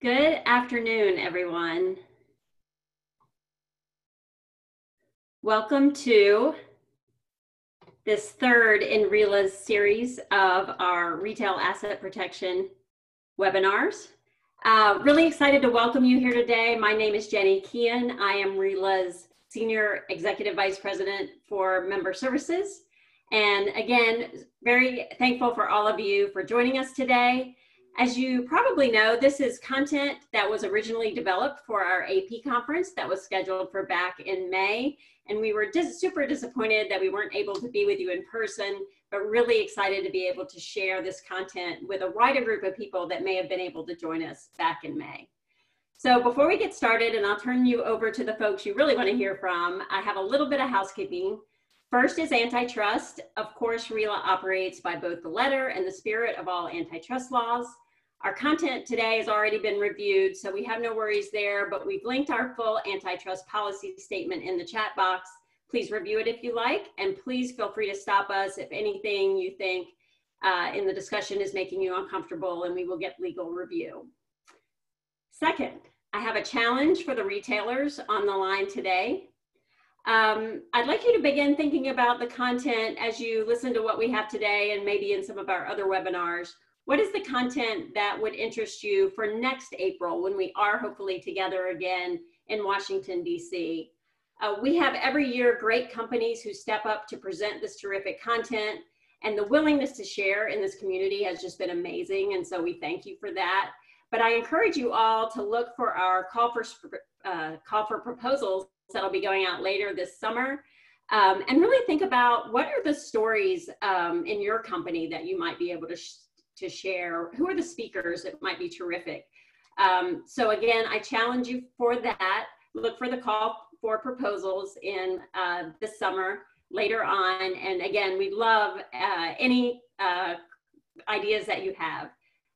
Good afternoon, everyone. Welcome to this third in RELA's series of our retail asset protection webinars. Really excited to welcome you here today. My name is Jenny Kean. I am RELA's Senior Executive Vice President for Member Services. And again, very thankful for all of you for joining us today. As you probably know, this is content that was originally developed for our AP conference that was scheduled for back in May. And we were super disappointed that we weren't able to be with you in person, but really excited to be able to share this content with a wider group of people that may have been able to join us back in May. So before we get started, and I'll turn you over to the folks you really want to hear from, I have a little bit of housekeeping. First is antitrust. Of course, RELA operates by both the letter and the spirit of all antitrust laws. Our content today has already been reviewed, so we have no worries there, but we've linked our full antitrust policy statement in the chat box. Please review it if you like, and please feel free to stop us if anything you think in the discussion is making you uncomfortable, and we will get legal review. Second, I have a challenge for the retailers on the line today. I'd like you to begin thinking about the content as you listen to what we have today and maybe in some of our other webinars. What is the content that would interest you for next April when we are hopefully together again in Washington, D.C.? We have every year great companies who step up to present this terrific content, and the willingness to share in this community has just been amazing, and so we thank you for that. But I encourage you all to look for our call for proposals that'll be going out later this summer, and really think about what are the stories in your company that you might be able to share. Who are the speakers that might be terrific? So again, I challenge you for that. Look for the call for proposals in this summer later on. And again, we love any ideas that you have.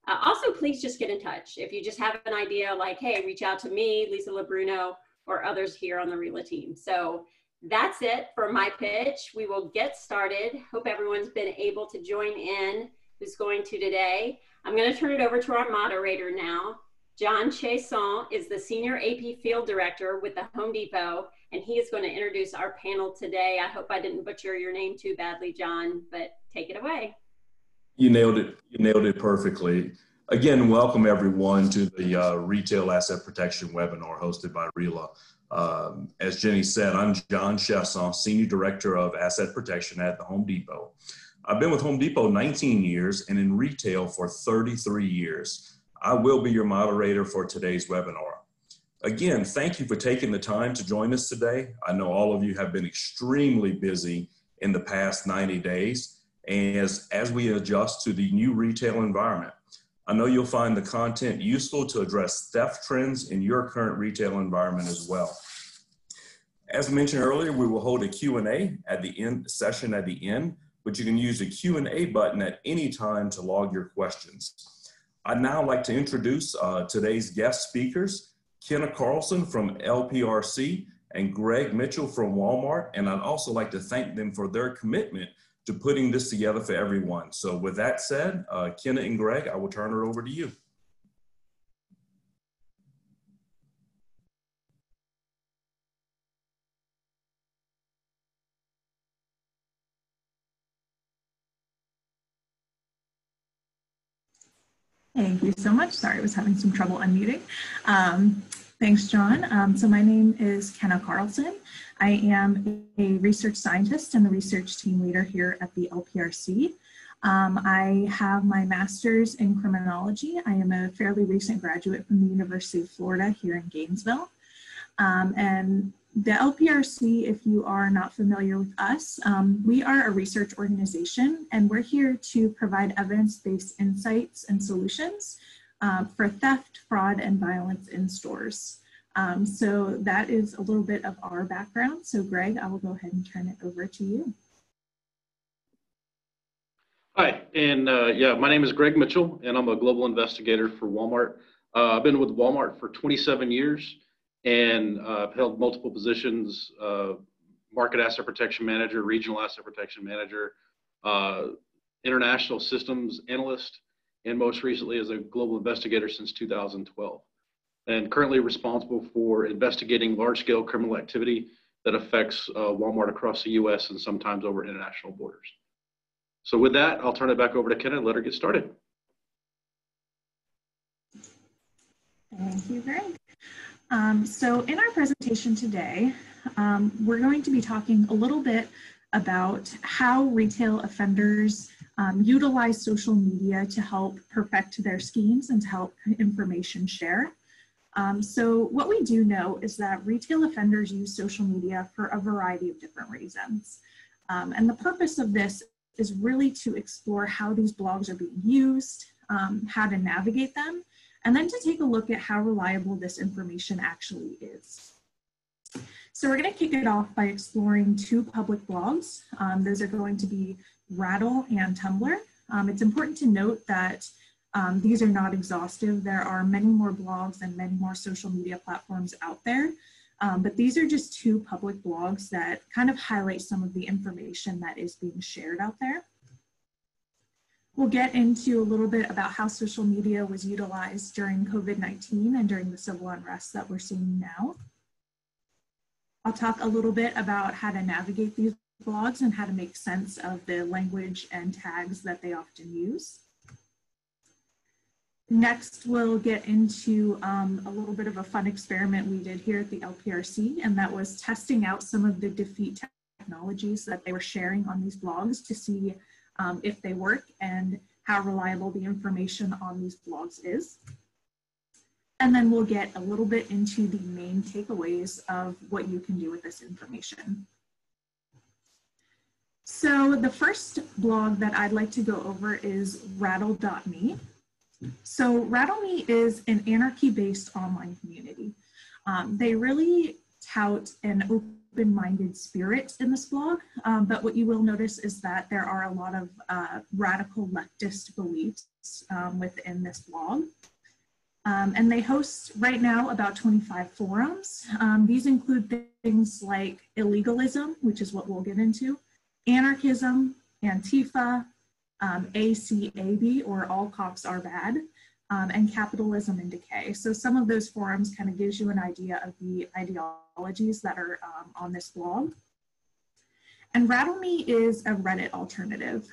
Also, please just get in touch. If you just have an idea like, hey, reach out to me, Lisa LaBruno, or others here on the RELA team. So that's it for my pitch. We will get started. Hope everyone's been able to join in who's going to today. I'm going to turn it over to our moderator now. John Chasson is the Senior AP Field Director with the Home Depot, and he is going to introduce our panel today. I hope I didn't butcher your name too badly, John, but take it away. You nailed it. You nailed it perfectly. Again, welcome everyone to the Retail Asset Protection webinar hosted by RELA. As Jenny said, I'm John Chasson, Senior Director of Asset Protection at the Home Depot. I've been with Home Depot 19 years and in retail for 33 years. I will be your moderator for today's webinar. Again, thank you for taking the time to join us today. I know all of you have been extremely busy in the past 90 days as we adjust to the new retail environment. I know you'll find the content useful to address theft trends in your current retail environment as well. As mentioned earlier, we will hold a Q&A at the end session at the end, but you can use the Q&A button at any time to log your questions. I'd now like to introduce today's guest speakers, Kenna Carlson from LPRC and Greg Mitchell from Walmart, and I'd also like to thank them for their commitment to putting this together for everyone. So with that said, Kenna and Greg, I will turn it over to you. Thank you so much. Sorry, I was having some trouble unmuting. Thanks, John. So my name is Kenna Carlson. I am a research scientist and the research team leader here at the LPRC. I have my master's in criminology. I am a fairly recent graduate from the University of Florida here in Gainesville. And the LPRC, if you are not familiar with us, we are a research organization, and we're here to provide evidence-based insights and solutions for theft, fraud, and violence in stores. So that is a little bit of our background. So Greg, I will go ahead and turn it over to you. Hi, and yeah, my name is Greg Mitchell, and I'm a global investigator for Walmart. I've been with Walmart for 27 years, and held multiple positions, market asset protection manager, regional asset protection manager, international systems analyst, and most recently as a global investigator since 2012. And currently responsible for investigating large-scale criminal activity that affects Walmart across the US and sometimes over international borders. So with that, I'll turn it back over to Kenna and let her get started. Thank you, Greg. So in our presentation today, we're going to be talking a little bit about how retail offenders utilize social media to help perfect their schemes and to help information share. So what we do know is that retail offenders use social media for a variety of different reasons. And the purpose of this is really to explore how these blogs are being used, how to navigate them, and then to take a look at how reliable this information actually is. So we're going to kick it off by exploring two public blogs. Those are going to be Rattle and TUMBLR. It's important to note that these are not exhaustive. There are many more blogs and many more social media platforms out there, but these are just two public blogs that kind of highlight some of the information that is being shared out there. We'll get into a little bit about how social media was utilized during COVID-19 and during the civil unrest that we're seeing now. I'll talk a little bit about how to navigate these blogs and how to make sense of the language and tags that they often use. Next, we'll get into a little bit of a fun experiment we did here at the LPRC, and that was testing out some of the defeat technologies that they were sharing on these blogs to see if they work and how reliable the information on these blogs is. And then we'll get a little bit into the main takeaways of what you can do with this information. So the first blog that I'd like to go over is rattle.me. So Rattle.me is an anarchy-based online community. They really tout an open-minded spirit in this blog, but what you will notice is that there are a lot of radical leftist beliefs within this blog. And they host right now about 25 forums. These include things like illegalism, which is what we'll get into, anarchism, Antifa, ACAB, or all cops are bad, and capitalism and decay. So some of those forums kind of gives you an idea of the ideologies that are on this blog. And Rattle.me is a Reddit alternative.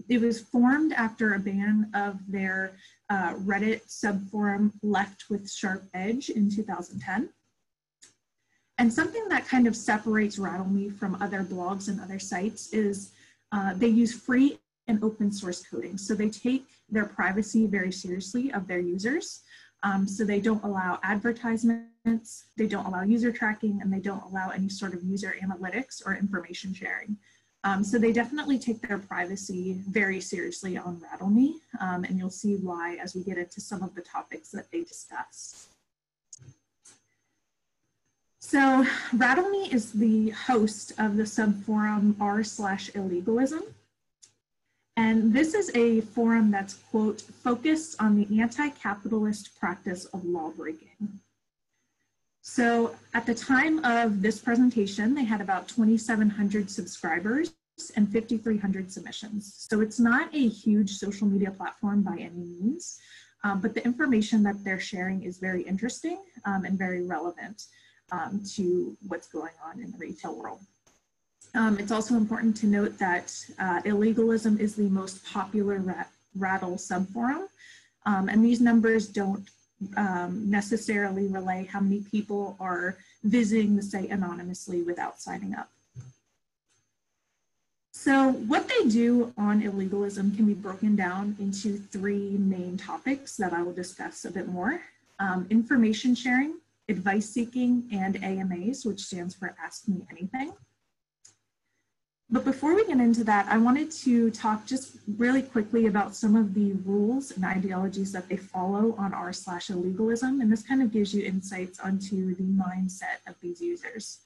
It was formed after a ban of their Reddit subforum Left with Sharp Edge in 2010. And something that kind of separates Rattle.me from other blogs and other sites is they use free and open source coding. So they take their privacy very seriously of their users. So they don't allow advertisements, they don't allow user tracking, and they don't allow any sort of user analytics or information sharing. So they definitely take their privacy very seriously on Rattle.me, and you'll see why as we get into some of the topics that they discuss. So Rattle.me is the host of the subforum r/illegalism. And this is a forum that's, quote, focused on the anti-capitalist practice of lawbreaking. So at the time of this presentation, they had about 2,700 subscribers and 5,300 submissions. So it's not a huge social media platform by any means, but the information that they're sharing is very interesting and very relevant to what's going on in the retail world. It's also important to note that illegalism is the most popular Rattle subforum, and these numbers don't necessarily relay how many people are visiting the site anonymously without signing up. So what they do on illegalism can be broken down into three main topics that I will discuss a bit more: information sharing, advice seeking, and AMAs, which stands for Ask Me Anything. But before we get into that, I wanted to talk just really quickly about some of the rules and ideologies that they follow on r/illegalism, and this kind of gives you insights onto the mindset of these users.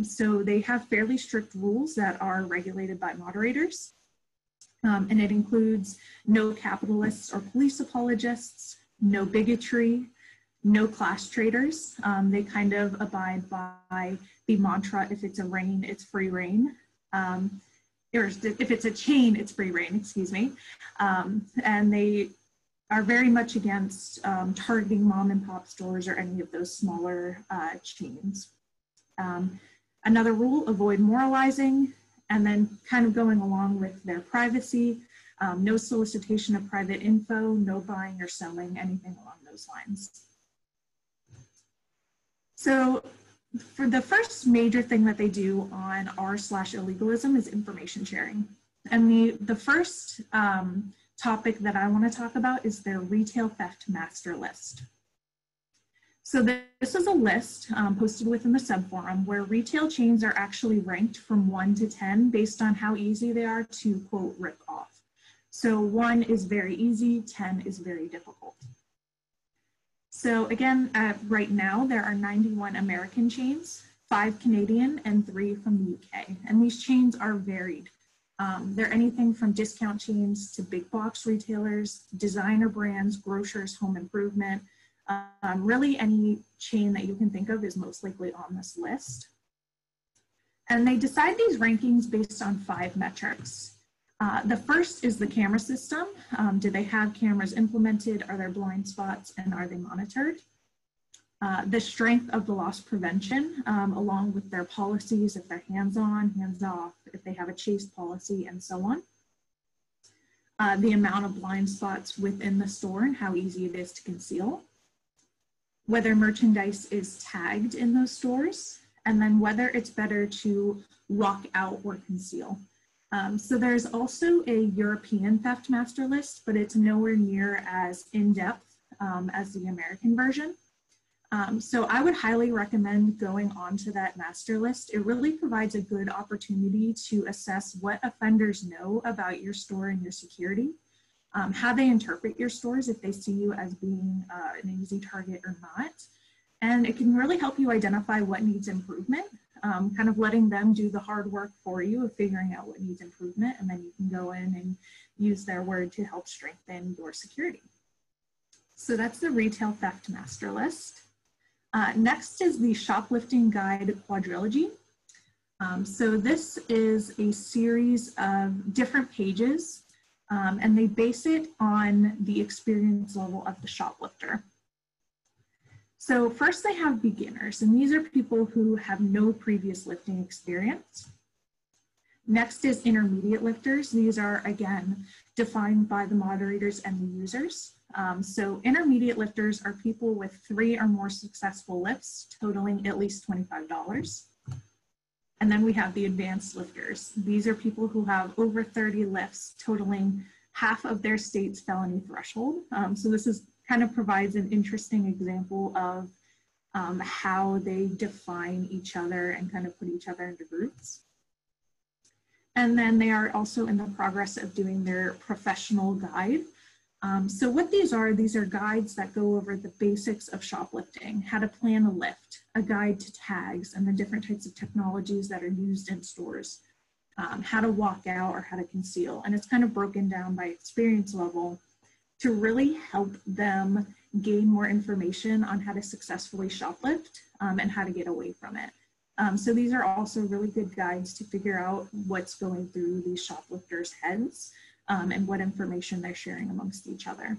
So they have fairly strict rules that are regulated by moderators, and it includes no capitalists or police apologists, no bigotry, no class traders. They kind of abide by the mantra, if it's a reign, it's free reign. Or if it's a chain, it's free reign, excuse me. And they are very much against targeting mom and pop stores or any of those smaller chains. Another rule, avoid moralizing, and then kind of going along with their privacy, no solicitation of private info, no buying or selling, anything along those lines. So for the first major thing that they do on r/illegalism is information sharing. And the first topic that I want to talk about is their retail theft master list. So this is a list posted within the subforum where retail chains are actually ranked from 1 to 10 based on how easy they are to, quote, rip off. So 1 is very easy, 10 is very difficult. So again, right now there are 91 American chains, 5 Canadian, and 3 from the UK. And these chains are varied. They're anything from discount chains to big box retailers, designer brands, grocers, home improvement. Really any chain that you can think of is most likely on this list. And they decide these rankings based on 5 metrics. The first is the camera system. Do they have cameras implemented? Are there blind spots, and are they monitored? The strength of the loss prevention, along with their policies, if they're hands-on, hands-off, if they have a chase policy, and so on. The amount of blind spots within the store and how easy it is to conceal. Whether merchandise is tagged in those stores, and then whether it's better to walk out or conceal. So there's also a European theft master list, but it's nowhere near as in-depth as the American version. So I would highly recommend going onto that master list. It really provides a good opportunity to assess what offenders know about your store and your security, how they interpret your stores if they see you as being an easy target or not. And it can really help you identify what needs improvement, kind of letting them do the hard work for you of figuring out what needs improvement, and then you can go in and use their word to help strengthen your security. So that's the retail theft master list. Next is the shoplifting guide quadrilogy. So this is a series of different pages, and they base it on the experience level of the shoplifter. So first they have beginners, and these are people who have no previous lifting experience. Next is intermediate lifters. These are, again, defined by the moderators and the users. So intermediate lifters are people with 3 or more successful lifts, totaling at least $25. And then we have the advanced lifters. These are people who have over 30 lifts, totaling half of their state's felony threshold. So this is kind of provides an interesting example of how they define each other and kind of put each other into groups. And then they are also in the progress of doing their professional guide. So what these are guides that go over the basics of shoplifting, how to plan a lift, a guide to tags and the different types of technologies that are used in stores, how to walk out or how to conceal. And it's kind of broken down by experience level to really help them gain more information on how to successfully shoplift and how to get away from it. So these are also really good guides to figure out what's going through these shoplifters' heads and what information they're sharing amongst each other.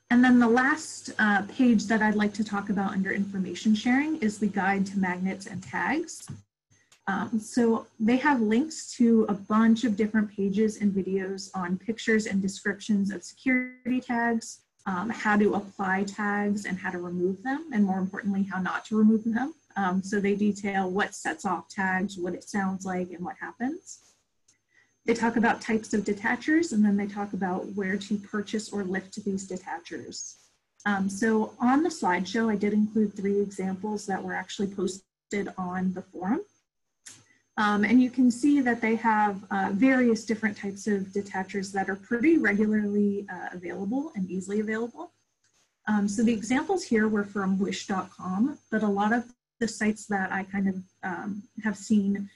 And then the last page that I'd like to talk about under information sharing is the guide to magnets and tags. So they have links to a bunch of different pages and videos on pictures and descriptions of security tags, how to apply tags and how to remove them, and more importantly, how not to remove them. So they detail what sets off tags, what it sounds like, and what happens. They talk about types of detachers, and then they talk about where to purchase or lift these detachers. So on the slideshow, I did include 3 examples that were actually posted on the forum. And you can see that they have various different types of detachers that are pretty regularly available and easily available. So the examples here were from wish.com, but a lot of the sites that I kind of have seen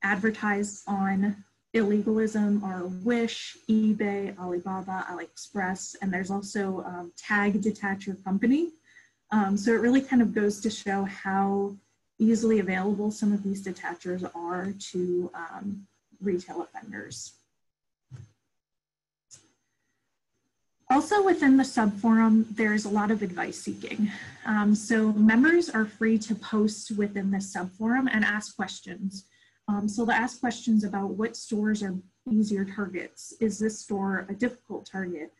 advertised on illegalism are Wish, eBay, Alibaba, AliExpress, and there's also Tag Detacher Company. So it really kind of goes to show how easily available some of these detachers are to retail offenders. Also within the subforum, there's a lot of advice seeking. So members are free to post within the subforum and ask questions. So they'll ask questions about what stores are easier targets. Is this store a difficult target?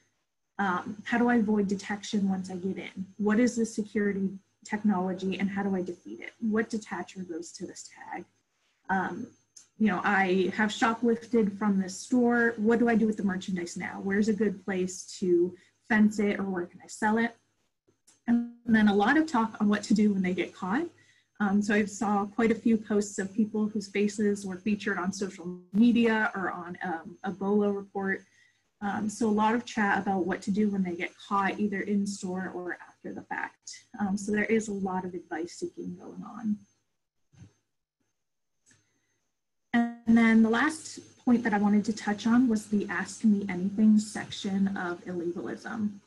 How do I avoid detection once I get in? What is the security technology and how do I defeat it? What detacher goes to this tag? You know, I have shoplifted from this store. What do I do with the merchandise now? Where's a good place to fence it or where can I sell it? And then a lot of talk on what to do when they get caught. So I saw quite a few posts of people whose faces were featured on social media or on a BOLO report. So a lot of chat about what to do when they get caught either in store or after the fact. So there is a lot of advice seeking going on. And then the last point that I wanted to touch on was the Ask Me Anything section of illegalism.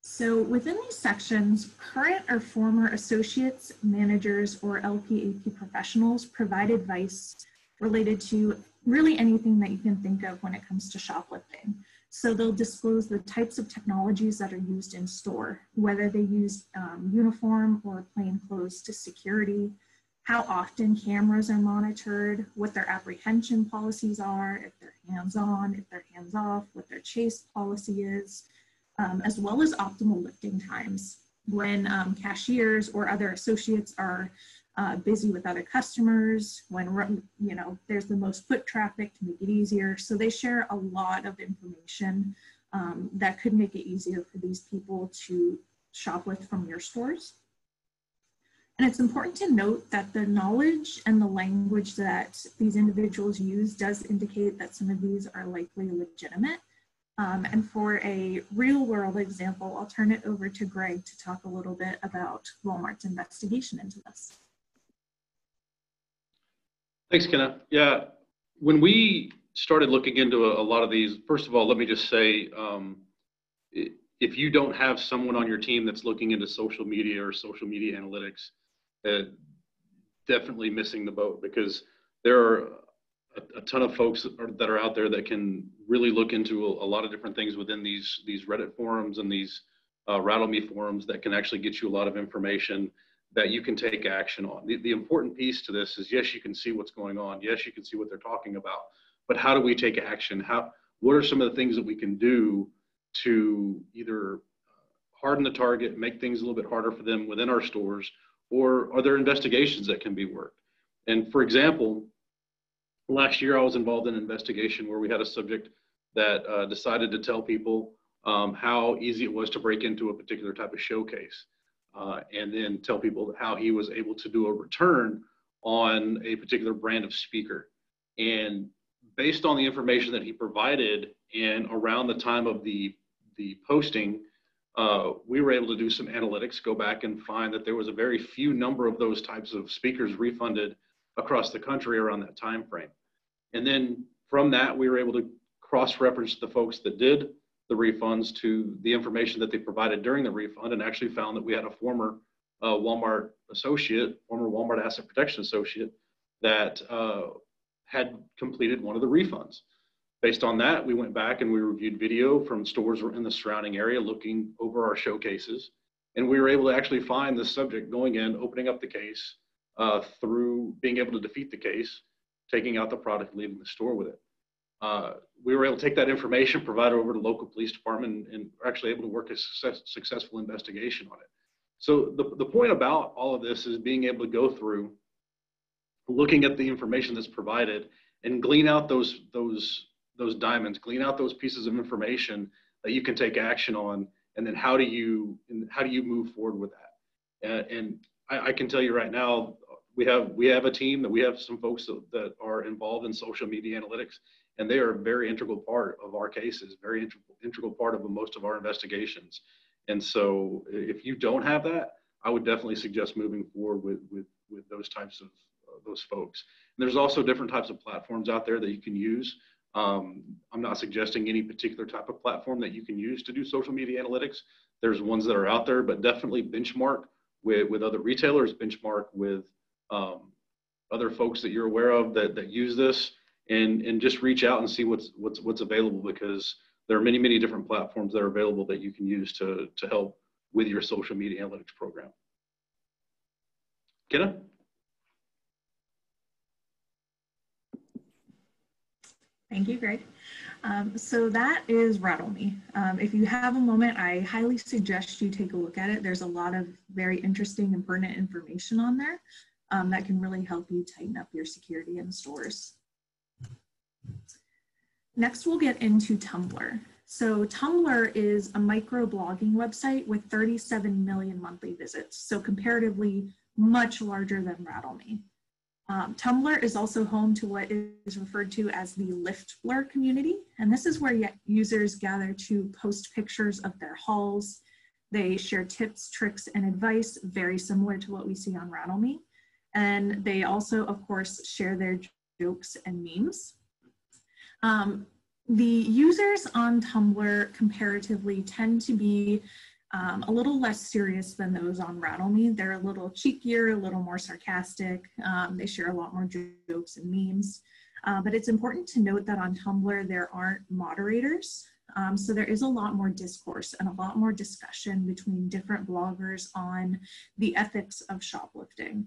So within these sections, current or former associates, managers, or LPAP professionals provide advice related to really anything that you can think of when it comes to shoplifting. So they'll disclose the types of technologies that are used in store, whether they use uniform or plain clothes to security, how often cameras are monitored, what their apprehension policies are, if they're hands-on, if they're hands-off, what their chase policy is, as well as optimal lifting times when cashiers or other associates are busy with other customers, when there's the most foot traffic to make it easier. So they share a lot of information that could make it easier for these people to shoplift from your stores. And it's important to note that the knowledge and the language that these individuals use does indicate that some of these are likely legitimate. And for a real world example, I'll turn it over to Greg to talk a little bit about Walmart's investigation into this. Thanks, Kenna. Yeah, when we started looking into a lot of these, first of all, let me just say, if you don't have someone on your team that's looking into social media or social media analytics, definitely missing the boat, because there are a ton of folks that are out there that can really look into a lot of different things within these Reddit forums and these Rattle Me forums that can actually get you a lot of information that you can take action on. The important piece to this is, yes, you can see what's going on. Yes, you can see what they're talking about, but how do we take action? What are some of the things that we can do to either harden the target, make things a little bit harder for them within our stores, or are there investigations that can be worked? And for example, last year I was involved in an investigation where we had a subject that decided to tell people how easy it was to break into a particular type of showcase, and then tell people how he was able to do a return on a particular brand of speaker. And based on the information that he provided and around the time of the posting, we were able to do some analytics, go back and find that there was a very few number of those types of speakers refunded across the country around that time frame. And then from that, we were able to cross-reference the folks that did the refunds to the information that they provided during the refund, and actually found that we had a former Walmart associate, former Walmart asset protection associate, that had completed one of the refunds. Based on that, we went back and we reviewed video from stores in the surrounding area looking over our showcases. And we were able to actually find the subject going in, opening up the case, through being able to defeat the case, taking out the product, leaving the store with it. We were able to take that information, provide it over to local police department, and were actually able to work a successful investigation on it. So the point about all of this is being able to go through, looking at the information that's provided, and glean out those diamonds, glean out those pieces of information that you can take action on, and then how do you move forward with that? And I can tell you right now, we have a team that we have some folks that are involved in social media analytics, and they are a very integral part of our cases, very integral part of most of our investigations. And so if you don't have that, I would definitely suggest moving forward with those types of those folks. there's also different types of platforms out there that you can use. I'm not suggesting any particular type of platform that you can use to do social media analytics. There's ones that are out there, but definitely benchmark with other retailers, benchmark with other folks that you're aware of that use this, and just reach out and see what's available, because there are many different platforms that are available that you can use to help with your social media analytics program. Kenna? Thank you, Greg. So that is RattleMe. If you have a moment, I highly suggest you take a look at it. There's a lot of very interesting and pertinent information on there that can really help you tighten up your security in stores. Next, we'll get into TUMBLR. So TUMBLR is a micro-blogging website with 37 million monthly visits, so comparatively much larger than RattleMe. TUMBLR is also home to what is referred to as the LIFTBLR community, and this is where users gather to post pictures of their hauls. They share tips, tricks, and advice, very similar to what we see on RattleMe. And they also, of course, share their jokes and memes. The users on TUMBLR comparatively tend to be a little less serious than those on RattleMe. They're a little cheekier, a little more sarcastic. They share a lot more jokes and memes. But it's important to note that on TUMBLR, there aren't moderators. So there is a lot more discourse and a lot more discussion between different bloggers on the ethics of shoplifting.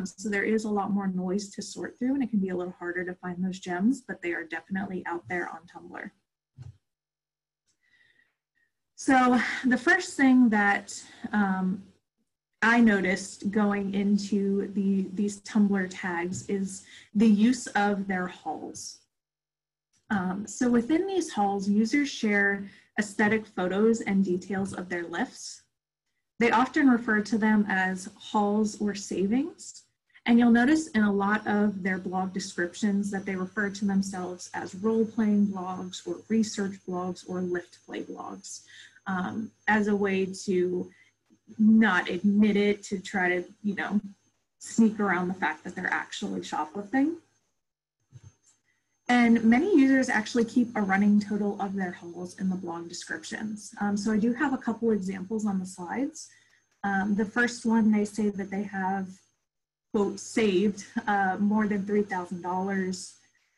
So there is a lot more noise to sort through, and it can be a little harder to find those gems, but they are definitely out there on TUMBLR. So the first thing that I noticed going into these TUMBLR tags is the use of their hauls. So within these hauls, users share aesthetic photos and details of their lifts. They often refer to them as hauls or savings. And you'll notice in a lot of their blog descriptions that they refer to themselves as role-playing blogs or research blogs or lift play blogs, as a way to not admit it, to try to, you know, sneak around the fact that they're actually shoplifting. And many users actually keep a running total of their hauls in the blog descriptions. So I do have a couple examples on the slides. The first one, they say that they have, quote, saved more than $3,000.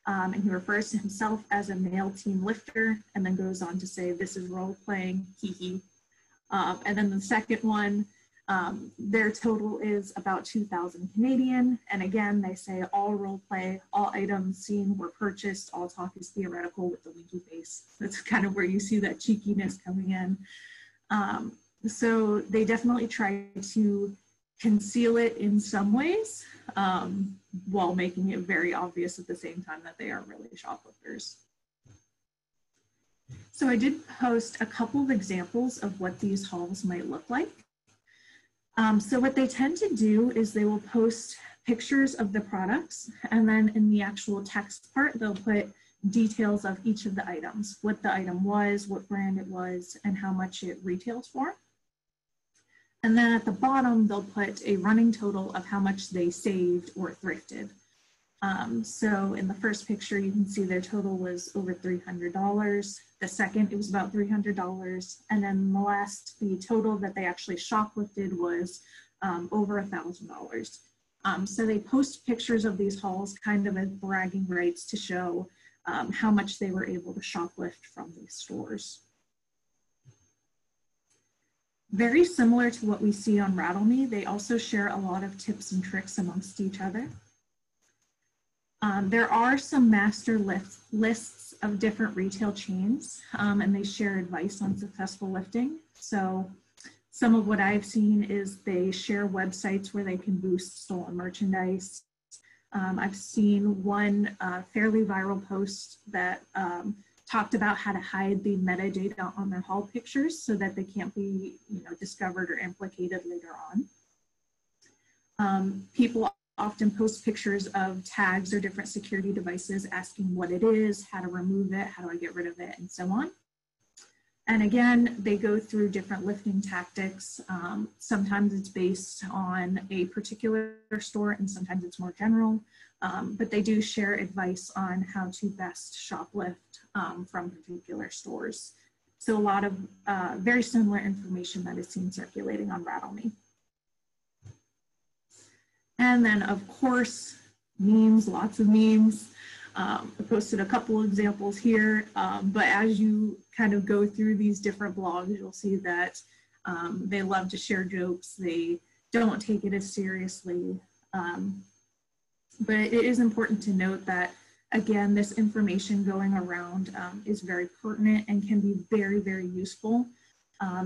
And he refers to himself as a male team lifter, and then goes on to say, this is role playing, hee hee. And then the second one, their total is about 2,000 Canadian. And again, they say all role play, all items seen were purchased, all talk is theoretical with the winky face. That's kind of where you see that cheekiness coming in. So they definitely try to conceal it in some ways, while making it very obvious at the same time that they are really shoplifters. So I did post a couple of examples of what these hauls might look like. So what they tend to do is they will post pictures of the products, and then in the actual text part, they'll put details of each of the items, what the item was, what brand it was, and how much it retails for. And then at the bottom, they'll put a running total of how much they saved or thrifted. So in the first picture, you can see their total was over $300. The second, it was about $300. And then the total that they actually shoplifted was over $1,000. So they post pictures of these hauls kind of as bragging rights to show how much they were able to shoplift from these stores. Very similar to what we see on RattleMe, they also share a lot of tips and tricks amongst each other. There are some master lists of different retail chains, and they share advice on successful lifting. So some of what I've seen is they share websites where they can boost stolen merchandise. I've seen one fairly viral post that talked about how to hide the metadata on their haul pictures so that they can't be, discovered or implicated later on. People often post pictures of tags or different security devices asking what it is, how to remove it, how do I get rid of it, and so on. And again, they go through different lifting tactics. Sometimes it's based on a particular store and sometimes it's more general, but they do share advice on how to best shoplift from particular stores. So a lot of very similar information that is seen circulating on RattleMe. And then of course, memes, lots of memes. I posted a couple examples here, but as you kind of go through these different blogs, you'll see that they love to share jokes. They don't take it as seriously. But it is important to note that, again, this information going around is very pertinent and can be very, very useful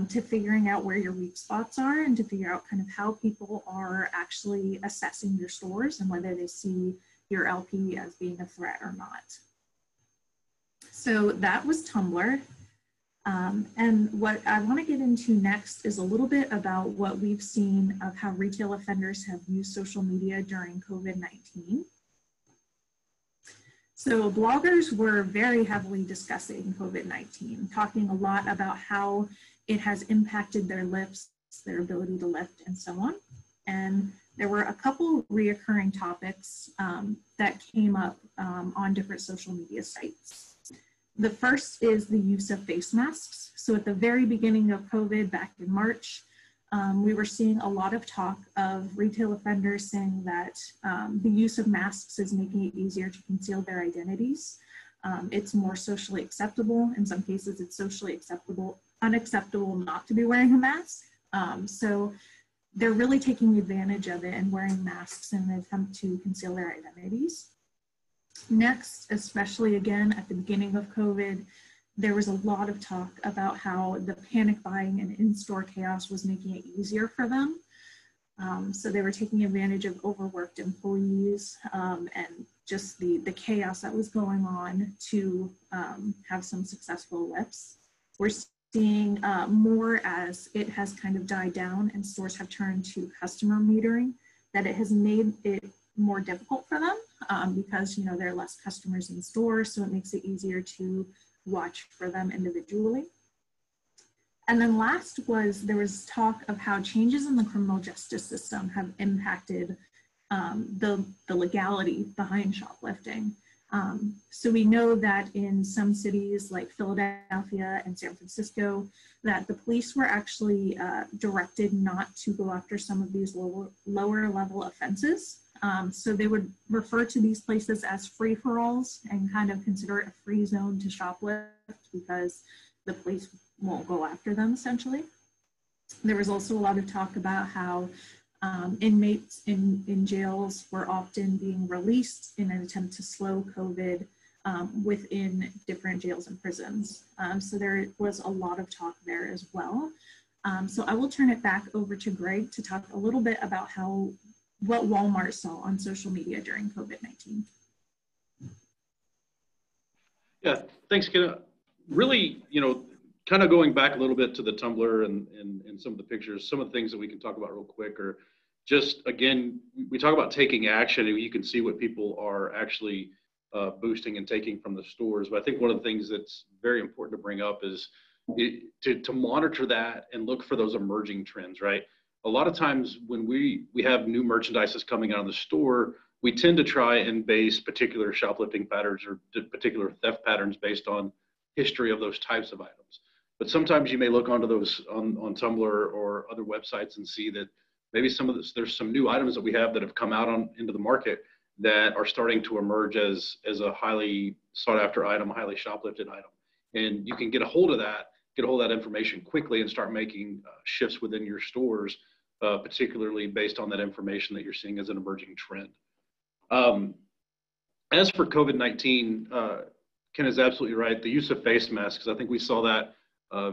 to figuring out where your weak spots are and to figure out kind of how people are actually assessing your stores and whether they see your LP as being a threat or not. So that was TUMBLR. And what I want to get into next is a little bit about what we've seen of how retail offenders have used social media during COVID-19. So bloggers were very heavily discussing COVID-19, talking a lot about how it has impacted their lifts, their ability to lift, and so on. And there were a couple reoccurring topics that came up on different social media sites. The first is the use of face masks. So at the very beginning of COVID, back in March, we were seeing a lot of talk of retail offenders saying that the use of masks is making it easier to conceal their identities. It's more socially acceptable. In some cases, it's socially unacceptable not to be wearing a mask. So they're really taking advantage of it and wearing masks in an attempt to conceal their identities. Next, especially again at the beginning of COVID, there was a lot of talk about how the panic buying and in-store chaos was making it easier for them. So they were taking advantage of overworked employees and just the chaos that was going on to have some successful lifts. We're seeing more as it has kind of died down and stores have turned to customer metering, that it has made it more difficult for them because, you know, there are less customers in stores, so it makes it easier to watch for them individually. And then last was, there was talk of how changes in the criminal justice system have impacted the legality behind shoplifting. So we know that in some cities like Philadelphia and San Francisco, that the police were actually directed not to go after some of these lower level offenses. So they would refer to these places as free-for-alls and kind of consider it a free zone to shoplift because the police won't go after them, essentially. There was also a lot of talk about how inmates in jails were often being released in an attempt to slow COVID within different jails and prisons. So there was a lot of talk there as well. So I will turn it back over to Greg to talk a little bit about what Walmart saw on social media during COVID-19. Yeah, thanks, Kenna. Really, you know, kind of going back a little bit to the TUMBLR and some of the pictures, some of the things that we can talk about real quick are just, again, we talk about taking action and you can see what people are actually boosting and taking from the stores. But I think one of the things that's very important to bring up is to monitor that and look for those emerging trends, right? A lot of times when we have new merchandise that's coming out of the store, we tend to try and base particular shoplifting patterns or particular theft patterns based on history of those types of items. But sometimes you may look onto those on TUMBLR or other websites and see that maybe there's some new items that we have that have come out into the market that are starting to emerge as a highly sought after item, highly shoplifted item. And you can get a hold of that information quickly and start making shifts within your stores, particularly based on that information that you're seeing as an emerging trend. As for COVID-19, Ken is absolutely right. The use of face masks, I think we saw that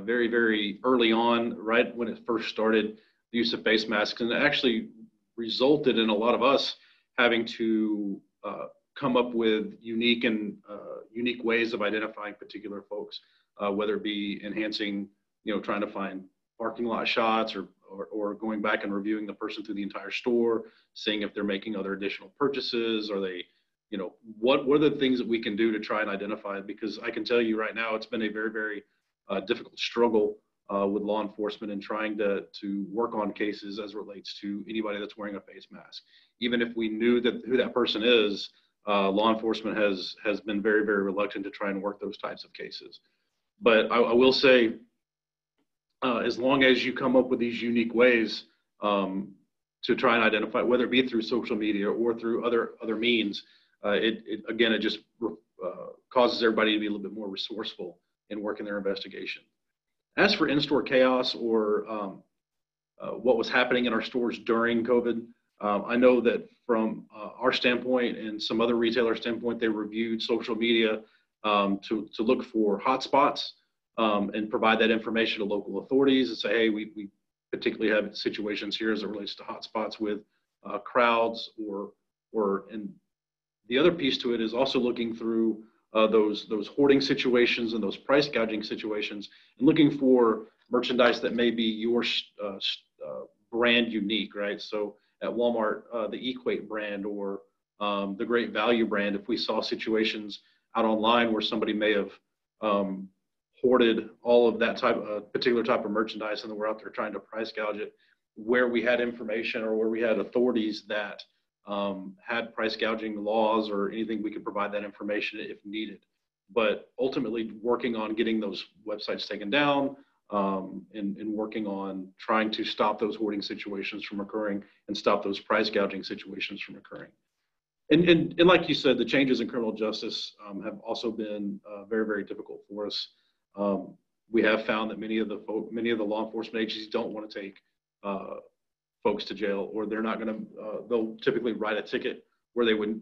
very, very early on, right when it first started, the use of face masks, and it actually resulted in a lot of us having to come up with unique ways of identifying particular folks, whether it be enhancing, you know, trying to find parking lot shots or going back and reviewing the person through the entire store, seeing if they're making other additional purchases, or they, you know, what are the things that we can do to try and identify it? Because I can tell you right now, it's been a very, very difficult struggle with law enforcement and trying to work on cases as it relates to anybody that's wearing a face mask. Even if we knew who that person is, law enforcement has been very, very reluctant to try and work those types of cases. But I will say, as long as you come up with these unique ways to try and identify, whether it be through social media or through other means, it just causes everybody to be a little bit more resourceful in working their investigation. As for in-store chaos or what was happening in our stores during COVID, I know that from our standpoint and some other retailer standpoint, they reviewed social media to look for hotspots and provide that information to local authorities and say, hey, we particularly have situations here as it relates to hotspots with crowds and the other piece to it is also looking through those hoarding situations and those price gouging situations and looking for merchandise that may be your brand unique, right? So at Walmart, the Equate brand or the Great Value brand, if we saw situations out online where somebody may have hoarded all of that particular type of merchandise and then we're out there trying to price gouge it, where we had information or where we had authorities that had price gouging laws or anything, we could provide that information if needed. But ultimately working on getting those websites taken down and working on trying to stop those hoarding situations from occurring and stop those price gouging situations from occurring. And like you said, the changes in criminal justice have also been very, very difficult for us. We have found that many of the law enforcement agencies don't want to take folks to jail, or they're not going to. They'll typically write a ticket where they would,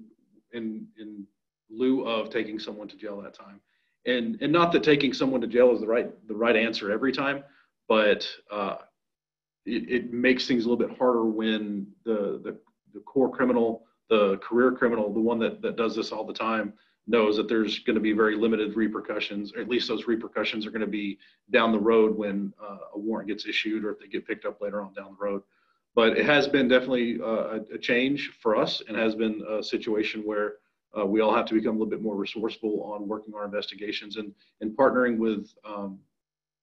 in lieu of taking someone to jail that time. And not that taking someone to jail is the right answer every time, but it makes things a little bit harder when the core criminal, the career criminal, the one that does this all the time, knows that there's going to be very limited repercussions, or at least those repercussions are going to be down the road when a warrant gets issued or if they get picked up later on down the road. But it has been definitely a change for us and has been a situation where we all have to become a little bit more resourceful on working our investigations and partnering with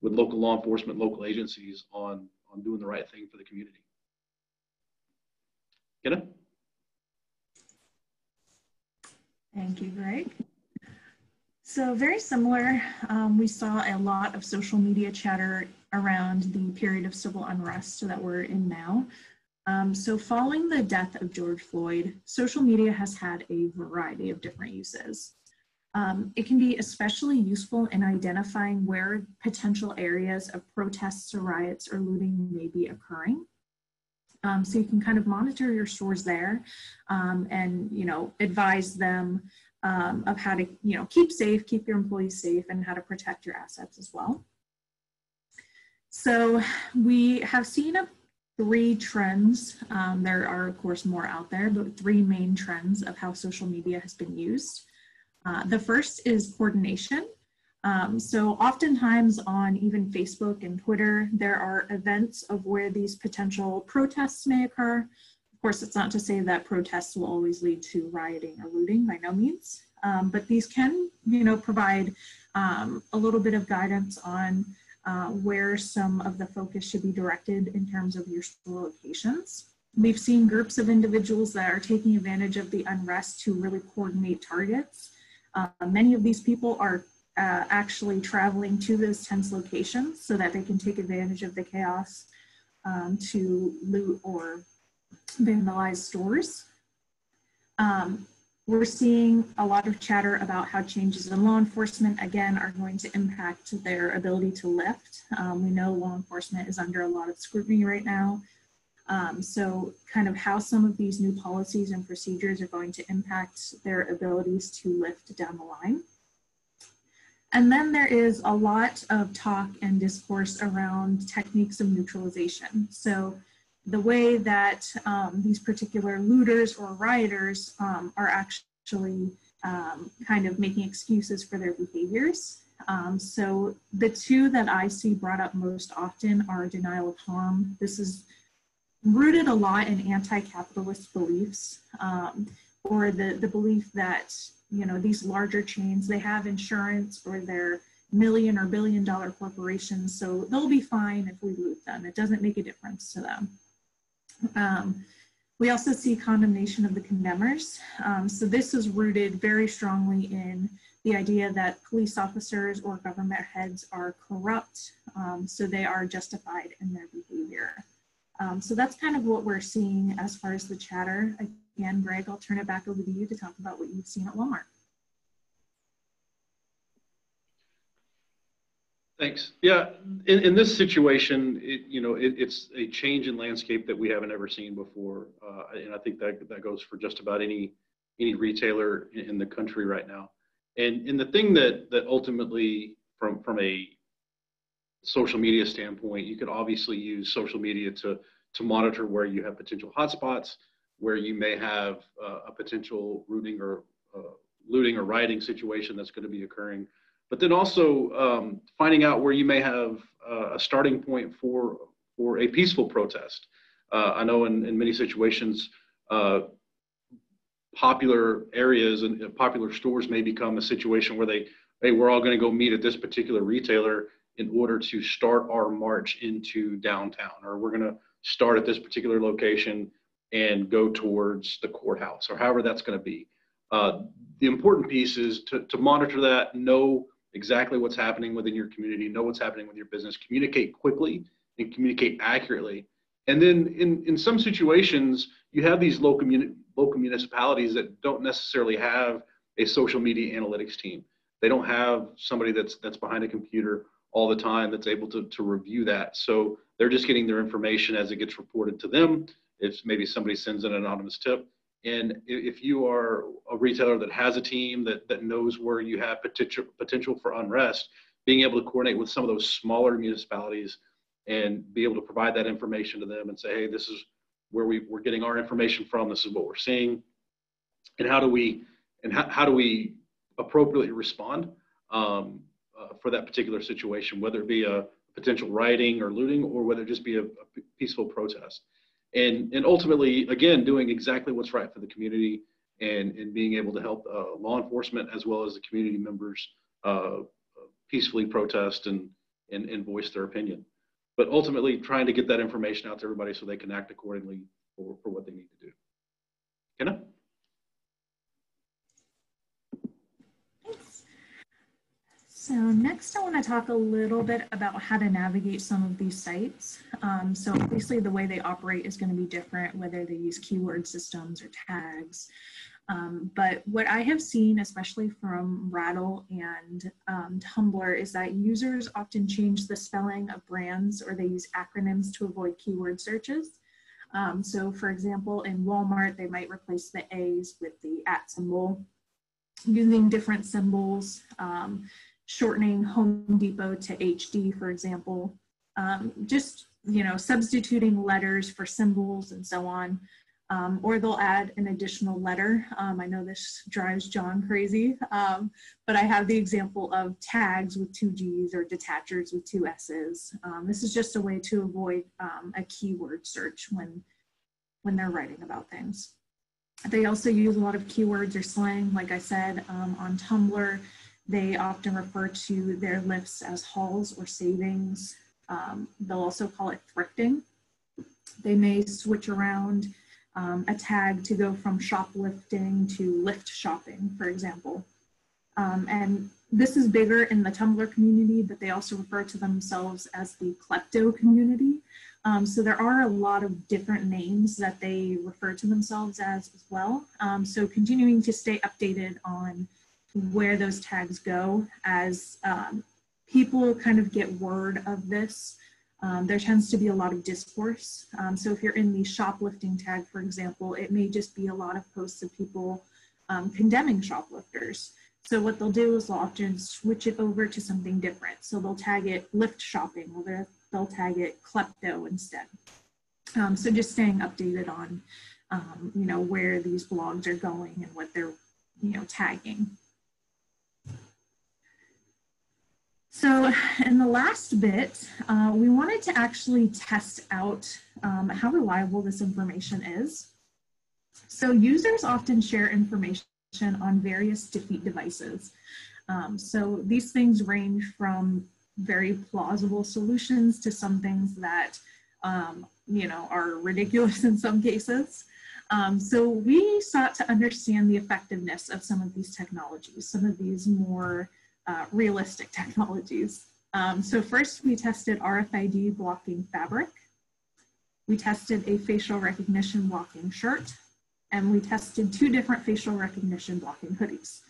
local law enforcement, local agencies on doing the right thing for the community. Kenna? Thank you, Greg. So very similar, we saw a lot of social media chatter around the period of civil unrest that we're in now. So following the death of George Floyd, social media has had a variety of different uses. It can be especially useful in identifying where potential areas of protests or riots or looting may be occurring. So you can kind of monitor your stores there and, advise them of how to, keep safe, keep your employees safe, and how to protect your assets as well. So we have seen three trends. There are, of course, more out there, but three main trends of how social media has been used. The first is coordination. So oftentimes on even Facebook and Twitter, there are events of where these potential protests may occur. Of course, it's not to say that protests will always lead to rioting or looting, by no means, but these can, provide a little bit of guidance on where some of the focus should be directed in terms of your store locations. We've seen groups of individuals that are taking advantage of the unrest to really coordinate targets. Many of these people are actually traveling to those tense locations so that they can take advantage of the chaos to loot or vandalize stores. We're seeing a lot of chatter about how changes in law enforcement, again, are going to impact their ability to lift. We know law enforcement is under a lot of scrutiny right now. So kind of how some of these new policies and procedures are going to impact their abilities to lift down the line. And then there is a lot of talk and discourse around techniques of neutralization. So the way that these particular looters or rioters are actually kind of making excuses for their behaviors. So the two that I see brought up most often are denial of harm. This is rooted a lot in anti-capitalist beliefs, or the belief that, these larger chains, they have insurance or they're, million or billion-dollar corporations, so they'll be fine if we loot them. It doesn't make a difference to them. We also see condemnation of the condemners. So this is rooted very strongly in the idea that police officers or government heads are corrupt, so they are justified in their behavior. So that's kind of what we're seeing as far as the chatter. Again, Greg, I'll turn it back over to you to talk about what you've seen at Walmart. Thanks. Yeah, in this situation, it's a change in landscape that we haven't ever seen before, and I think that goes for just about any retailer in the country right now. And the thing that ultimately, from a social media standpoint, you could obviously use social media to monitor where you have potential hotspots, where you may have a potential looting or rioting situation that's going to be occurring. But then also finding out where you may have a starting point for a peaceful protest. I know in many situations, popular areas and popular stores may become a situation where hey, we're all going to go meet at this particular retailer in order to start our march into downtown, or we're going to start at this particular location and go towards the courthouse, or however that's going to be. The important piece is to monitor that, know exactly what's happening within your community, know what's happening with your business, communicate quickly and communicate accurately. And then in some situations, you have these local municipalities that don't necessarily have a social media analytics team. They don't have somebody that's behind a computer all the time that's able to review that. So they're just getting their information as it gets reported to them. If maybe somebody sends an anonymous tip. And if you are a retailer that has a team that knows where you have potential for unrest, being able to coordinate with some of those smaller municipalities and be able to provide that information to them and say, hey, this is where we're getting our information from, this is what we're seeing, and how do we appropriately respond for that particular situation, whether it be a potential rioting or looting, or whether it just be a peaceful protest. And ultimately, again, doing exactly what's right for the community and being able to help law enforcement as well as the community members peacefully protest and voice their opinion. But ultimately, trying to get that information out to everybody so they can act accordingly for what they need to do. Kenna? So next I want to talk a little bit about how to navigate some of these sites. So obviously the way they operate is going to be different, whether they use keyword systems or tags. But what I have seen, especially from Rattle and TUMBLR, is that users often change the spelling of brands, or they use acronyms to avoid keyword searches. So for example, in Walmart, they might replace the A's with the @ symbol, using different symbols, shortening Home Depot to HD, for example, just, substituting letters for symbols and so on, or they'll add an additional letter. I know this drives John crazy, but I have the example of tags with 2 G's or detachers with 2 S's. This is just a way to avoid a keyword search when they're writing about things. They also use a lot of keywords or slang, like I said, on TUMBLR. They often refer to their lifts as hauls or savings. They'll also call it thrifting. They may switch around a tag to go from shoplifting to lift shopping, for example. And this is bigger in the TUMBLR community, but they also refer to themselves as the klepto community. So there are a lot of different names that they refer to themselves as well. So continuing to stay updated on where those tags go as people kind of get word of this. There tends to be a lot of discourse. So if you're in the shoplifting tag, for example, it may just be a lot of posts of people condemning shoplifters. So what they'll do is they'll often switch it over to something different. So they'll tag it lift shopping, or they'll tag it klepto instead. So just staying updated on, where these blogs are going and what they're, tagging. So in the last bit, we wanted to actually test out how reliable this information is. So users often share information on various defeat devices. So these things range from very plausible solutions to some things that, are ridiculous in some cases. So we sought to understand the effectiveness of some of these technologies, some of these more realistic technologies. So first we tested RFID blocking fabric. We tested a facial recognition blocking shirt, and we tested 2 different facial recognition blocking hoodies.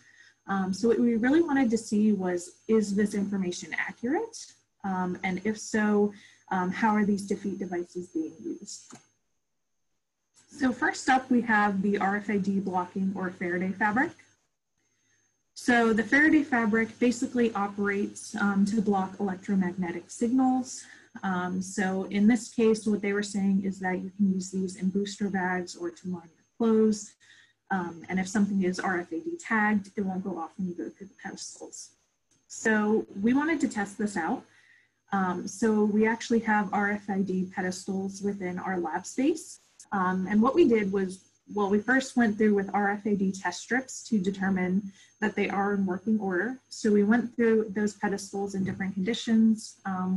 So what we really wanted to see was, is this information accurate? And if so, how are these defeat devices being used? So first up, we have the RFID blocking or Faraday fabric. So the Faraday fabric basically operates to block electromagnetic signals. So in this case, what they were saying is that you can use these in booster bags or to line your clothes. And if something is RFID tagged, it won't go off when you go through the pedestals. So we wanted to test this out. So we actually have RFID pedestals within our lab space. And what we did was, well, we first went through with RFID test strips to determine that they are in working order. So we went through those pedestals in different conditions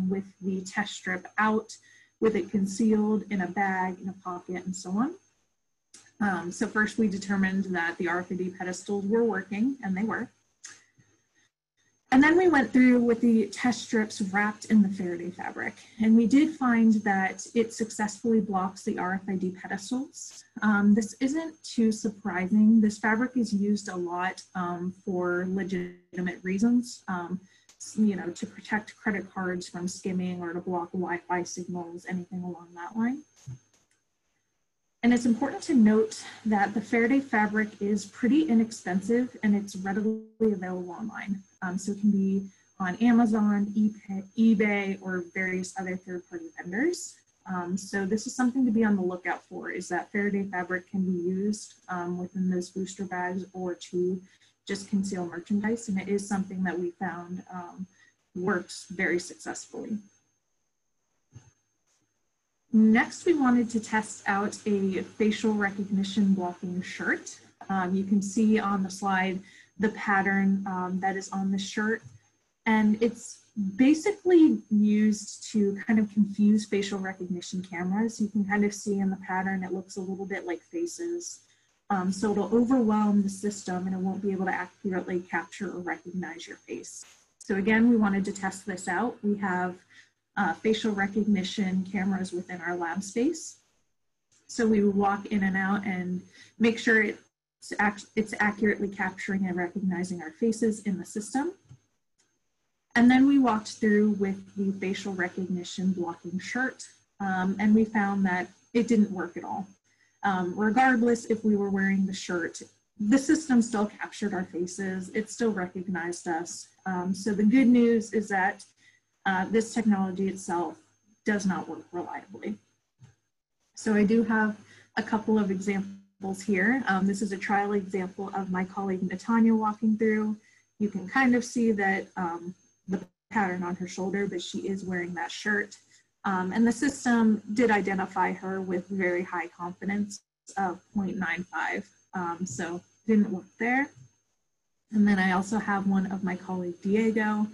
with the test strip out, with it concealed in a bag, in a pocket, and so on. So first we determined that the RFID pedestals were working, and they were. And then we went through with the test strips wrapped in the Faraday fabric. And we did find that it successfully blocks the RFID pedestals. This isn't too surprising. This fabric is used a lot for legitimate reasons, to protect credit cards from skimming or to block Wi-Fi signals, anything along that line. And it's important to note that the Faraday fabric is pretty inexpensive and it's readily available online. So it can be on Amazon, eBay, or various other third-party vendors. So this is something to be on the lookout for, is that Faraday fabric can be used within those booster bags or to just conceal merchandise. And it is something that we found works very successfully. Next, we wanted to test out a facial recognition blocking shirt. You can see on the slide the pattern that is on the shirt, and it's basically used to kind of confuse facial recognition cameras. You can kind of see in the pattern, it looks a little bit like faces. So it'll overwhelm the system and it won't be able to accurately capture or recognize your face. So again, we wanted to test this out. We have facial recognition cameras within our lab space. So we would walk in and out and make sure it's accurately capturing and recognizing our faces in the system. And then we walked through with the facial recognition blocking shirt, and we found that it didn't work at all. Regardless if we were wearing the shirt, the system still captured our faces, it still recognized us. So the good news is that this technology itself does not work reliably. So I do have a couple of examples here. This is a trial example of my colleague Natanya walking through. You can kind of see that the pattern on her shoulder, but she is wearing that shirt. And the system did identify her with very high confidence of 0.95. So didn't work there. And then I also have one of my colleague Diego.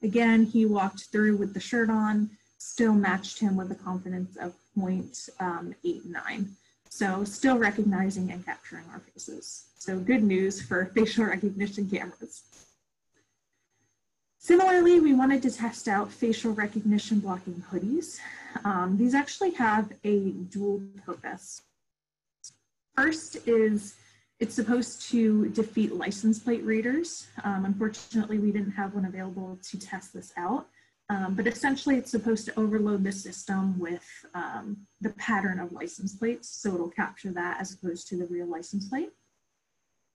Again, he walked through with the shirt on, still matched him with a confidence of 0.89. So still recognizing and capturing our faces. So good news for facial recognition cameras. Similarly, we wanted to test out facial recognition blocking hoodies. These actually have a dual purpose. First is it's supposed to defeat license plate readers. Unfortunately, we didn't have one available to test this out, but essentially it's supposed to overload the system with the pattern of license plates, so it'll capture that as opposed to the real license plate.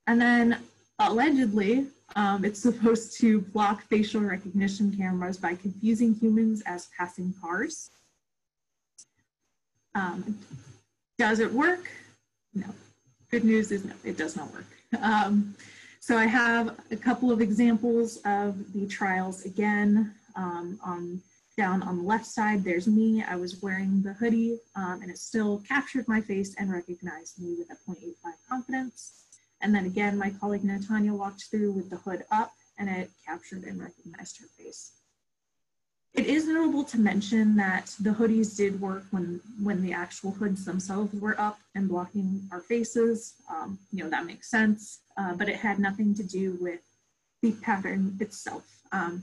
And then allegedly, it's supposed to block facial recognition cameras by confusing humans as passing cars. Does it work? No. Good news is no, it does not work. So I have a couple of examples of the trials again. Down on the left side, there's me. I was wearing the hoodie and it still captured my face and recognized me with a 0.85 confidence. And then again, my colleague Natanya walked through with the hood up and it captured and recognized her face. It is notable to mention that the hoodies did work when the actual hoods themselves were up and blocking our faces. You know, that makes sense, but it had nothing to do with the pattern itself.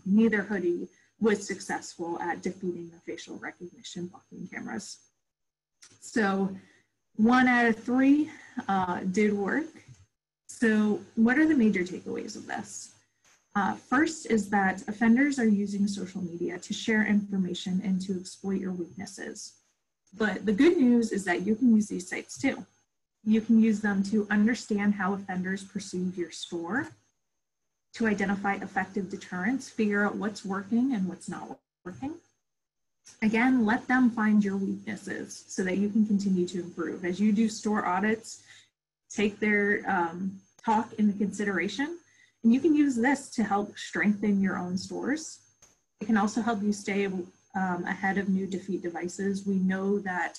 Neither hoodie was successful at defeating the facial recognition blocking cameras. So 1 out of 3 did work. So what are the major takeaways of this? First is that offenders are using social media to share information and to exploit your weaknesses. But the good news is that you can use these sites too. You can use them to understand how offenders perceive your store, to identify effective deterrents, figure out what's working and what's not working. Again, let them find your weaknesses so that you can continue to improve. As you do store audits, take their talk into consideration. And you can use this to help strengthen your own stores. It can also help you stay ahead of new defeat devices. We know that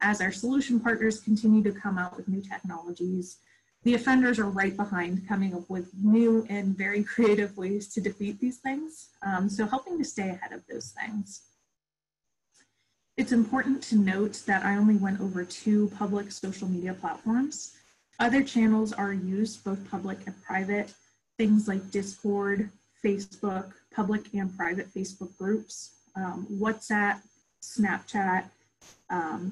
as our solution partners continue to come out with new technologies, the offenders are right behind coming up with new and very creative ways to defeat these things. So helping to stay ahead of those things. It's important to note that I only went over 2 public social media platforms. Other channels are used, both public and private. Things like Discord, Facebook, public and private Facebook groups, WhatsApp, Snapchat,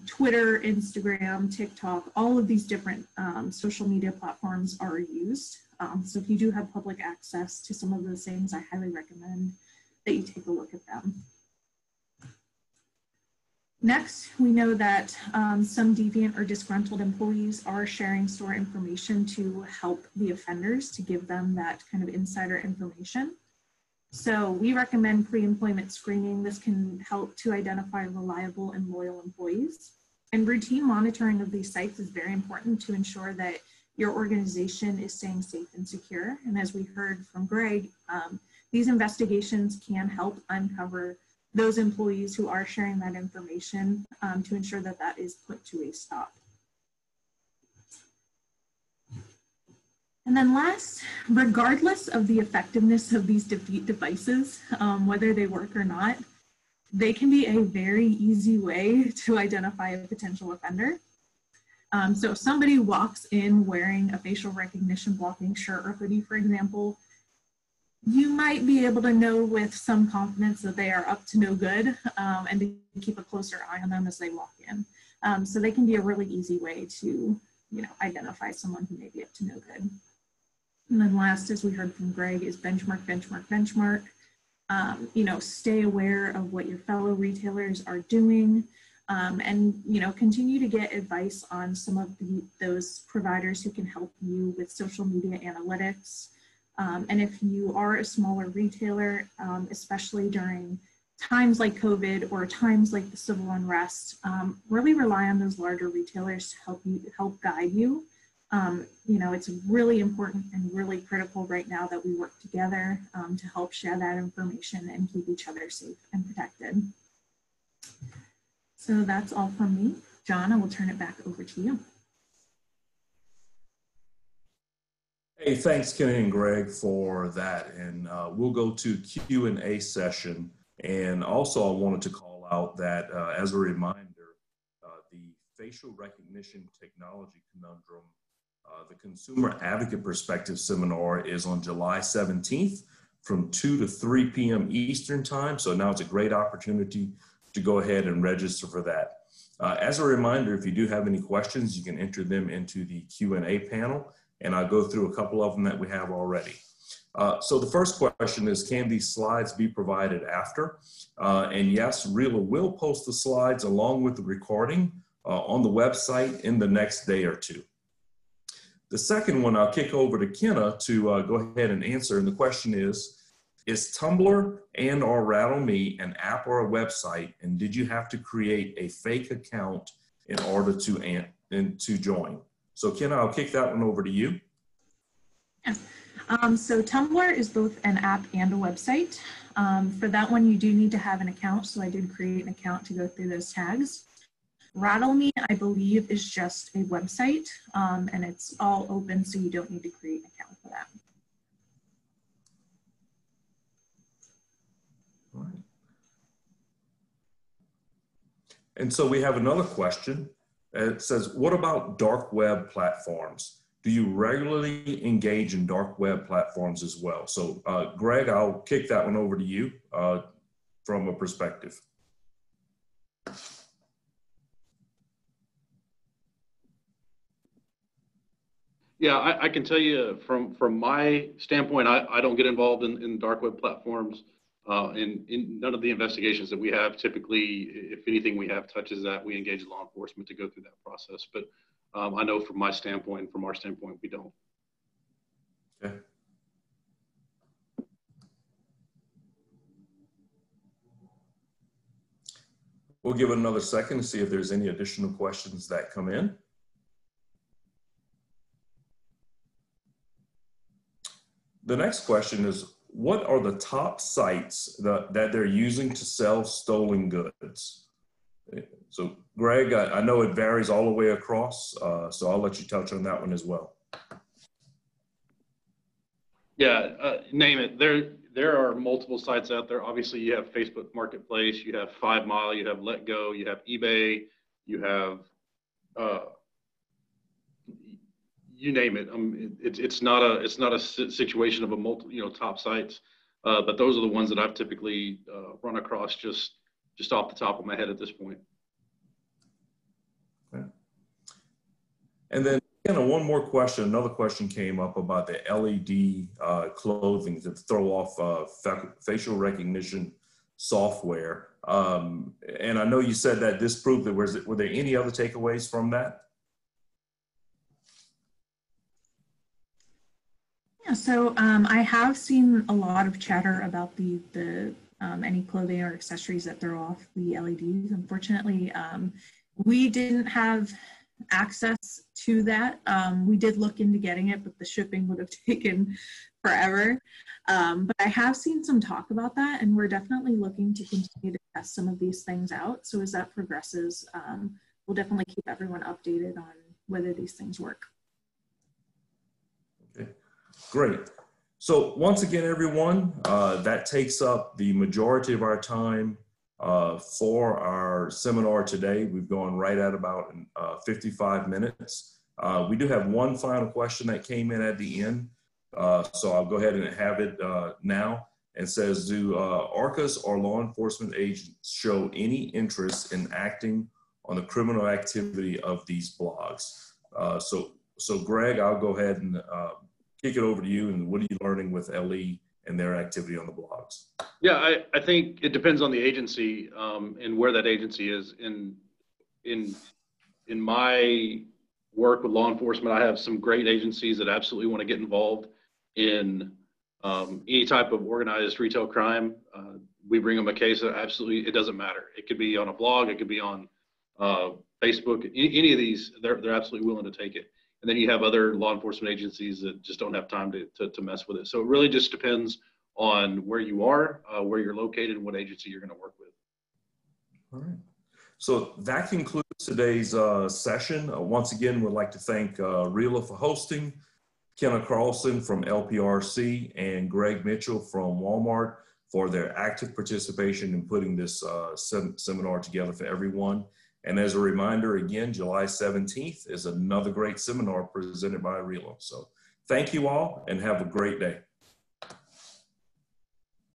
Twitter, Instagram, TikTok, all of these different social media platforms are used. So if you do have public access to some of those things, I highly recommend that you take a look at them. Next, we know that some deviant or disgruntled employees are sharing store information to help the offenders, to give them that kind of insider information. So we recommend pre-employment screening. This can help to identify reliable and loyal employees. And routine monitoring of these sites is very important to ensure that your organization is staying safe and secure. And as we heard from Greg, these investigations can help uncover those employees who are sharing that information to ensure that that is put to a stop. And then last, regardless of the effectiveness of these defeat devices, whether they work or not, they can be a very easy way to identify a potential offender. So if somebody walks in wearing a facial recognition blocking shirt or hoodie, for example, you might be able to know with some confidence that they are up to no good and to keep a closer eye on them as they walk in. So they can be a really easy way to, identify someone who may be up to no good. And then last, as we heard from Greg, is benchmark, benchmark, benchmark. Stay aware of what your fellow retailers are doing and, continue to get advice on some of those providers who can help you with social media analytics. And if you are a smaller retailer, especially during times like COVID or times like the civil unrest, really rely on those larger retailers to help guide you. It's really important and really critical right now that we work together to help share that information and keep each other safe and protected. So that's all from me. John, I will turn it back over to you. Hey, thanks, Kenny and Greg, for that. And we'll go to Q&A session. And also, I wanted to call out that as a reminder, the facial recognition technology conundrum, the Consumer Advocate Perspective Seminar is on July 17th from 2 to 3 p.m. Eastern Time. So now it's a great opportunity to go ahead and register for that. As a reminder, if you do have any questions, you can enter them into the Q&A panel. And I'll go through a couple of them that we have already. So the first question is, can these slides be provided after? And yes, RELA will post the slides along with the recording on the website in the next day or two. The second one, I'll kick over to Kenna to go ahead and answer. And the question is TUMBLR and or Rattle Me an app or a website? And did you have to create a fake account in order to join? So Kenna, I'll kick that one over to you. Yeah. So TUMBLR is both an app and a website. For that one, you do need to have an account. So I did create an account to go through those tags. Rattle Me, I believe, is just a website and it's all open, so you don't need to create an account for that. And so we have another question. It says, what about dark web platforms? Do you regularly engage in dark web platforms as well? So Greg, I'll kick that one over to you from a perspective. Yeah, I can tell you from my standpoint, I don't get involved in dark web platforms. In none of the investigations that we have, typically, if anything we have touches that, we engage law enforcement to go through that process. But I know from my standpoint, from our standpoint, we don't. Okay. We'll give it another second to see if there's any additional questions that come in. The next question is, what are the top sites that they're using to sell stolen goods? So Greg, I know it varies all the way across, so I'll let you touch on that one as well. Yeah, name it. There are multiple sites out there. Obviously, you have Facebook Marketplace, you have 5 Mile, you have Let Go, you have eBay, you have you name it. It's not a situation of a top sites, but those are the ones that I've typically run across just off the top of my head at this point. Okay. And then one more question. Another question came up about the LED clothing to throw off facial recognition software. And I know you said that this proved that. Were there any other takeaways from that? Yeah, so I have seen a lot of chatter about the any clothing or accessories that throw off the LEDs. Unfortunately, we didn't have access to that. We did look into getting it, but the shipping would have taken forever. But I have seen some talk about that, and we're definitely looking to continue to test some of these things out. So as that progresses, we'll definitely keep everyone updated on whether these things work. Okay. Great. So once again, everyone, that takes up the majority of our time for our seminar today. We've gone right at about 55 minutes. We do have one final question that came in at the end. So I'll go ahead and have it now. It says, do ARCAs or law enforcement agents show any interest in acting on the criminal activity of these blogs? So Greg, I'll go ahead and kick it over to you. And what are you learning with LE and their activity on the blogs? Yeah, I think it depends on the agency and where that agency is. In my work with law enforcement, I have some great agencies that absolutely want to get involved in any type of organized retail crime. We bring them a case that absolutely, it doesn't matter. It could be on a blog, it could be on Facebook, any of these, they're absolutely willing to take it. And then you have other law enforcement agencies that just don't have time to mess with it. So it really just depends on where you are, where you're located, and what agency you're going to work with. All right. So that concludes today's session. Once again, we'd like to thank RELA for hosting, Kenna Carlson from LPRC, and Greg Mitchell from Walmart for their active participation in putting this seminar together for everyone. And as a reminder, again, July 17th is another great seminar presented by RELA. So thank you all and have a great day.